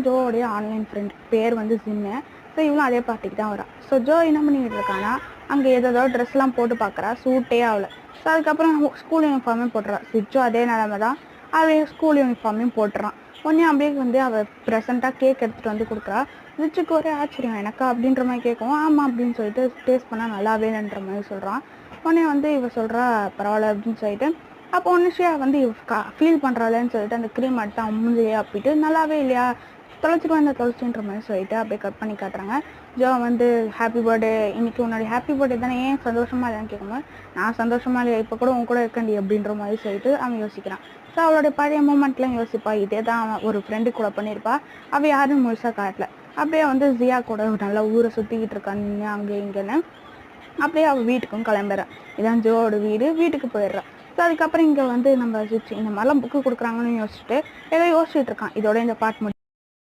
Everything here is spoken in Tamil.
தான் ஜோவோடைய ஆன்லைன் ஃப்ரெண்ட், பேர் வந்து ஜின்னு. ஸோ இவளும் அதே பார்ட்டிக்கு தான் வரா. ஸோ ஜோ என்ன பண்ணிக்கிட்டு இருக்கான்னா, அங்கே ஏதோ ட்ரெஸ்லாம் போட்டு பார்க்குறா, சூட்டே ஆகல. ஸோ அதுக்கப்புறம் ஸ்கூல் யூனிஃபார்மே போட்டுறா. சுவிட்சும் அதே நிலமை தான், அவன் ஸ்கூல் யூனிஃபார்மையும் போட்டுறான். உடனே அப்படியே வந்து அவள் ப்ரெசண்ட்டாக கேக் எடுத்துகிட்டு வந்து கொடுக்குறா. ரிச்சுக்கு ஒரே ஆச்சரியம், எனக்கா அப்படின்ற மாதிரி கேட்கவும், ஆமாம் அப்படின்னு சொல்லிட்டு டேஸ்ட் பண்ணால் நல்லாவே இல்லைன்ற மாதிரி சொல்கிறான். உடனே வந்து இவ சொல்கிறா பரவாயில்ல அப்படின்னு சொல்லிட்டு, அப்போ ஒன்றுஷியா வந்து ஃபீல் பண்ணுறாளேன்னு சொல்லிட்டு அந்த க்ரீம் எடுத்து அம்முலையே அப்பிட்டு நல்லாவே இல்லையா, தொலைச்சிட்டு வந்த தொலைச்சின்ற மாதிரி சொல்லிட்டு அப்படியே கட் பண்ணி காட்டுறாங்க. ஜோ வந்து ஹாப்பி பர்த்டே, இன்னைக்கு உன்னோட ஹாப்பி பர்த்டே தானே, ஏன் சந்தோஷமா இல்லைன்னு கேட்கும்போது, நான் சந்தோஷமா இல்லையா, இப்போ கூட உன் கூட இருக்கண்டி அப்படின்ற மாதிரி சொல்லிட்டு அவன் யோசிக்கிறான். ஸோ அவளுடைய பழைய மூமெண்ட்லாம் யோசிப்பா, இதே தான் அவன் ஒரு ஃப்ரெண்டு கூட பண்ணியிருப்பா, அவள் யாரும் முழுசாக காட்டல. அப்படியே வந்து ஜியா கூட நல்லா ஊரை சுற்றிக்கிட்டு இருக்கான்னு அங்கே இங்கேன்னு அப்படியே அவள் வீட்டுக்கும் கிளம்புறான். இதான் ஜோவோட வீடு. வீட்டுக்கு போயிடுறான். ஸோ அதுக்கப்புறம் இங்கே வந்து நம்ம இந்த மாதிரிலாம் புக்கு கொடுக்குறாங்கன்னு யோசிச்சுட்டு ஏதோ யோசிச்சுட்டு இருக்கான். இதோட இந்த பாட்டு